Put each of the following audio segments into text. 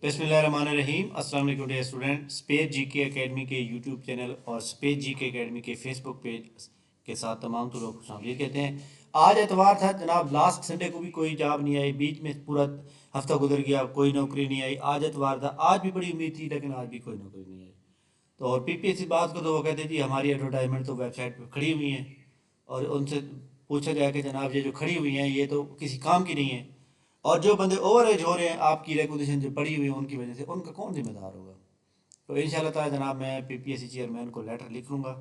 बिस्मिल्लाहिर्रहमानिर्रहीम। अस्सलाम वालेकुम डियर स्टूडेंट। स्पेस जी के अकेडमी के यूट्यूब चैनल और स्पेस जी के अकेडमी के फेसबुक पेज के साथ तमाम तो लोग खुशामदीद कहते हैं। आज एतवार था जनाब, लास्ट संडे को भी कोई जॉब नहीं आई, बीच में पूरा हफ्ता गुजर गया, कोई नौकरी नहीं आई। आज एतवार था, आज भी बड़ी उम्मीद थी लेकिन आज भी कोई नौकरी नहीं आई। तो और पीपीएससी बात को तो वो कहते जी हमारी एडवर्टाइजमेंट तो वेबसाइट पर खड़ी हुई हैं, और उनसे पूछा जाए कि जनाब ये जो खड़ी हुई हैं ये तो किसी काम की नहीं है, और जो बंदे ओवर एज हो रहे हैं आपकी रेगुलेशन जो पड़ी हुई है उनकी वजह से, उनका कौन जिम्मेदार होगा। तो इंशाल्लाह ताला जनाब मैं पीपीएससी चेयरमैन को लेटर लिख लूँगा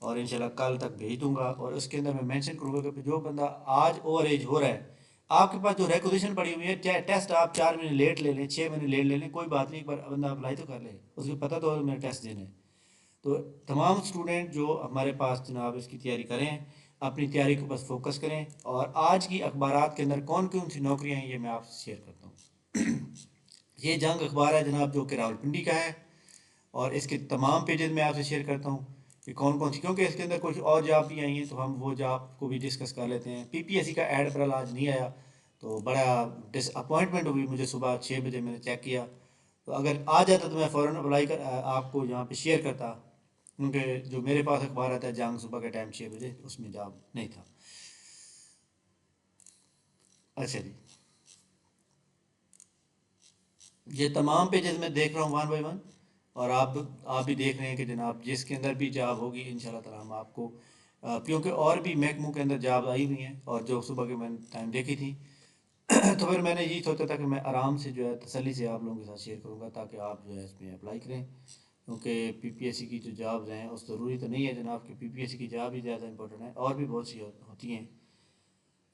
और इंशाल्लाह कल तक भेज दूंगा, और उसके अंदर मैं मेंशन करूँगा कि जो बंदा आज ओवर एज हो रहा है, आपके पास जो रेगुलेशन पड़ी हुई है, चाहे टेस्ट आप 4 महीने लेट ले लें, 6 महीने लेट ले लें, कोई बात नहीं, एक बार बंदा अप्लाई तो कर ले, उसको पता तो मेरे टेस्ट देने हैं। तो तमाम स्टूडेंट जो हमारे पास जनाब इसकी तैयारी करें, अपनी तैयारी को बस फोकस करें, और आज की अखबारात के अंदर कौन कौन सी नौकरियां हैं ये मैं आपसे शेयर करता हूँ। ये जंग अखबार है जनाब जो कि रावलपिंडी का है, और इसके तमाम पेजेस में आपसे शेयर करता हूँ कि कौन कौन सी, क्योंकि इसके अंदर कुछ और जॉब भी आई हैं तो हम वो जॉब को भी डिस्कस कर लेते हैं। पीपीएससी का एड बरल आज नहीं आया तो बड़ा डिसअपॉइंटमेंट हुई मुझे। सुबह 6 बजे मैंने चेक किया, तो अगर आ जाता तो मैं फ़ौरन अप्लाई कर आपको यहाँ पे शेयर करता, क्योंकि जो मेरे पास अखबार आता है जंग सुबह के टाइम 6 बजे, उसमें जॉब नहीं था। अच्छा जी, ये तमाम पेजेस मैं देख रहा हूँ वन बाय वन, और आप भी देख रहे हैं कि जनाब जिसके अंदर भी जॉब होगी इंशाल्लाह ताला हम आपको क्योंकि और भी महकमों के अंदर जॉब आई हुई हैं और जो सुबह के मैंने टाइम देखी थी तो फिर मैंने यही सोचा था कि मैं आराम से जो है तसल्ली से आप लोगों के साथ शेयर करूंगा ताकि आप जो है इसमें अप्लाई करें, क्योंकि पीपीएससी की जो जॉब्स हैं उस ज़रूरी तो नहीं है जनाब कि पीपीएससी की जॉब ही ज़्यादा इंपॉर्टेंट है, और भी बहुत सी होती हैं।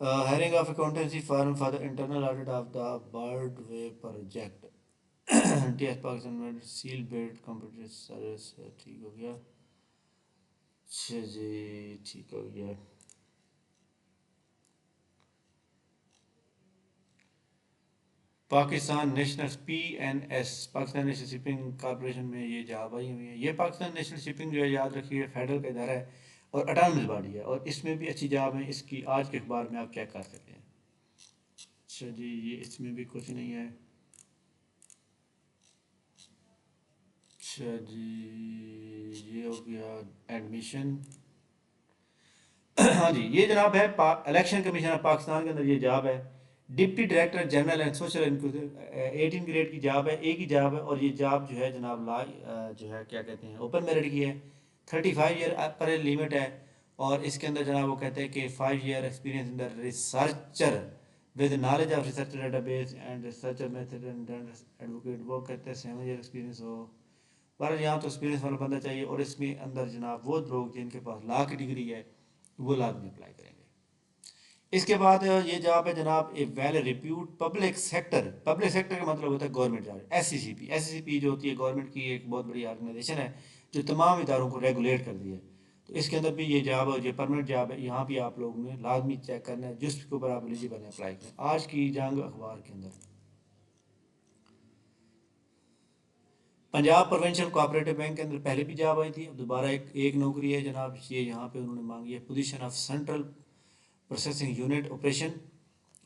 Hiring of accountancy firm for the internal audit of the bird way project TS Pakistan में सील बेल्ट कंप्यूटर सर्विस, ठीक हो गया। अच्छा जी, ठीक हो गया। Pakistan national PNS, Pakistan national shipping corporation में ये जॉब आई हुई है। ये पाकिस्तान नेशनल शिपिंग जो है, याद रखिए, फेडरल का इदारा है और अटानमस बॉडी है, और इसमें भी अच्छी जॉब है। इसकी आज के अखबार में आप चेक कर सकते हैं। अच्छा जी, ये इसमें भी कुछ नहीं है। अच्छा जी, ये हो गया एडमिशन। हाँ जी, ये जनाब है इलेक्शन कमीशन ऑफ पाकिस्तान के अंदर ये जॉब है, deputy director general and social inclusive, 18 grade की जॉब है, एक ही जॉब है, और ये जॉब जो है जनाब जो है क्या कहते हैं ओपन मेरिट की है। 35 ईयर अपर लिमिट है, और इसके अंदर जनाब वो कहते हैं कि 5 year experience in the researcher with knowledge of research database and researcher method and advocate, वो कहते हैं 7 ईयर एक्सपीरियंस हो। पर यहाँ तो एक्सपीरियंस वाला बंदा चाहिए, और इसमें अंदर जनाब वो लोग जिनके पास लॉ की डिग्री है वो लाजमी अप्लाई करेंगे। इसके बाद ये जॉब है जनाब a well repute public sector, public sector का मतलब होता है गवर्नमेंट जॉब। एससीसीपी, एससीसीपी जो होती है गवर्नमेंट की एक बहुत बड़ी ऑर्गेनाइजेशन है जो तमाम इदारों को रेगुलेट कर दी है। तो इसके अंदर भी ये जॉब है, ये परमानेंट जॉब है। यहाँ भी आप लोगों ने लाजमी चेक करना है जिसके ऊपर आप एलिजिबल हैं अप्लाई करें। आज की जंग अखबार के अंदर पंजाब प्रोविंशियल कोऑपरेटिव बैंक के अंदर पहले भी जॉब आई थी, अब दोबारा एक नौकरी है जनाब, ये यहाँ पे उन्होंने मांगी है, position of central processing unit operation,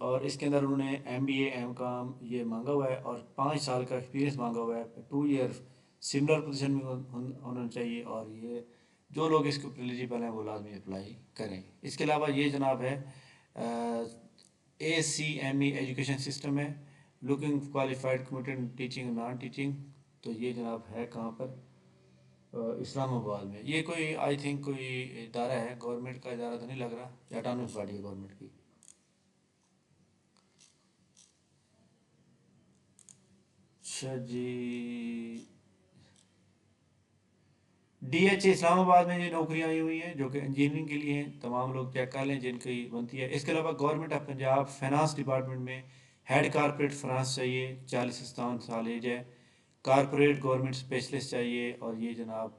और इसके अंदर उन्होंने MBA M.Com ये मांगा हुआ है, और 5 साल का एक्सपीरियंस मांगा हुआ है। 2 ईयर सिमिलर पोजीशन में होना चाहिए, और ये जो लोग इसके ऊपर एलिजिबल हैं वो लाजमी अप्लाई करें। इसके अलावा ये जनाब है ACME एजुकेशन सिस्टम है, looking qualified committed teaching non teaching. तो ये जनाब है कहाँ पर, इस्लामाबाद में। ये कोई आई थिंक कोई इदारा है, गवर्नमेंट का इदारा तो नहीं लग रहा, या ऑटोनमस बॉडी है गवर्नमेंट की। अच्छा जी, DH इस्लामाबाद में ये नौकरियां आई हुई हैं जो कि इंजीनियरिंग के लिए हैं, तमाम लोग चेक कर लें जिनकी बनती है। इसके अलावा government of Punjab finance department में हेड कारपोरेट फाइनेंस चाहिए, 40 से 57 साल एज है। कारपोरेट गवर्नमेंट स्पेशलिस्ट चाहिए, और ये जनाब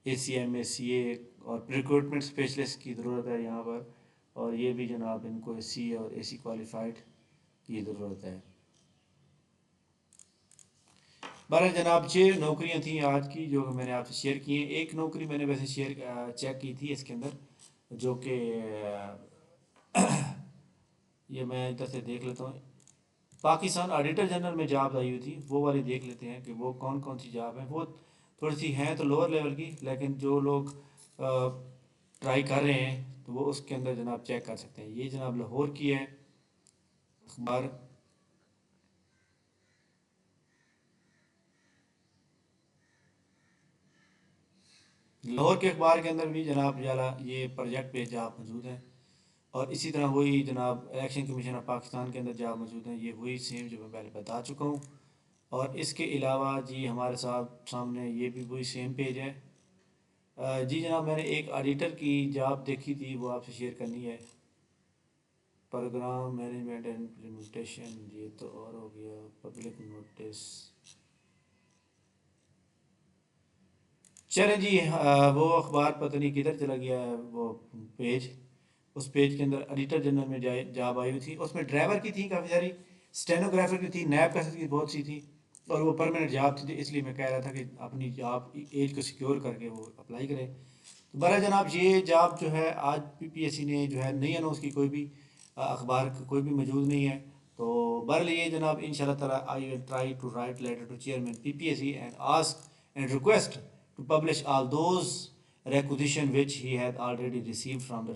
ACMA CA और रिक्रूटमेंट स्पेशलिस्ट की ज़रूरत है यहाँ पर, और ये भी जनाब इनको SC और AC क्वालिफाइड की ज़रूरत है। बहरहाल जनाब ये नौकरियां थी आज की जो मैंने आपसे शेयर की हैं। एक नौकरी मैंने वैसे शेयर चेक की थी इसके अंदर, जो कि ये मैं इधर से देख लेता हूँ। پاکستان آڈیٹر جنرل میں جاب آئی ہوئی تھی، وہ والی دیکھ لیتے ہیں کہ وہ کون کون سی جاب ہیں. وہ تھوڑی سی ہیں تو لوور لیول کی، لیکن جو لوگ ٹرائی کر رہے ہیں تو وہ اس کے اندر جناب چیک کر سکتے ہیں. یہ جناب لاہور کی ہے اخبار. لاہور کے اخبار کے اندر بھی جناب یہ پروجیکٹ پہ جاب موجود ہیں، اور اسی طرح وہی جناب الیکشن کمیشن آف پاکستان کے اندر جاب موجود ہیں. یہ وہی سیم جو میں پہلے بتا چکا ہوں. اور اس کے علاوہ جی ہمارے سامنے یہ بھی وہی سیم پیج ہے. جی جناب میں نے ایک آڈیٹر کی جاب دیکھی تھی، وہ آپ سے شیئر کرنی ہے. پروگرام مینجمنٹ اینڈ امپلیمنٹیشن، یہ تو اور ہو گیا. Public notice. چلیں جی، وہ اخبار پتہ نہیں کدھر چلا گیا ہے وہ پیج. اس پیج کے اندر ایڈیٹر جنرل میں جاب آئی ہوئی تھی. اس میں ڈرائیور کی تھی کافی ساری، اسٹینوگرافر کی تھی، نیب کسر کی بہت سی تھی، اور وہ پرماننٹ جاب تھی. اس لیے میں کہہ رہا تھا کہ اپنی جاب ایج کو سیکیور کر کے وہ اپلائی کریں. تو برا جناب یہ جاب جو ہے آج پی پی ایس سی نے جو ہے نہیں اناؤنس کی، کوئی بھی اخبار کوئی بھی موجود نہیں ہے. تو برحال یہ جناب ان شاء اللہ تعالیٰ I will try to write letter to chairman P P S C and ask and request to publish all those requisition which he had already received from the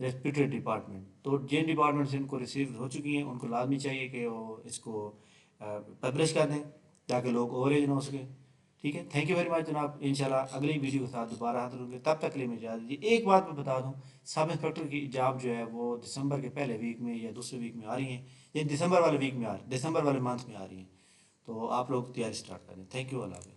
reputed department. تو جن ڈپارٹمنٹ سے ان کو receive ہو چکی ہیں ان کو لازمی چاہیے کہ وہ اس کو پبلش کر دیں تاکہ لوگ اووریج نہ ہو سکیں. ٹھیک ہے، تھینک یو ویری مچ جناب. انشاءاللہ اگلی ویڈیو کے ساتھ دوبارہ حاضر ہوں گے. تب تک کے لیے میں اجازت دیجیے. ایک بات میں بتا دوں، سب انسپیکٹر کی جاب جو ہے وہ دسمبر کے پہلے ویک میں یا دوسرے ویک میں آ رہی ہیں، یہ دسمبر والے ویک میں دسمبر والے منتھ میں آ رہی ہیں. تو آپ لوگ تیاری اسٹارٹ کریں. تھینک یو، اللہ حافظ.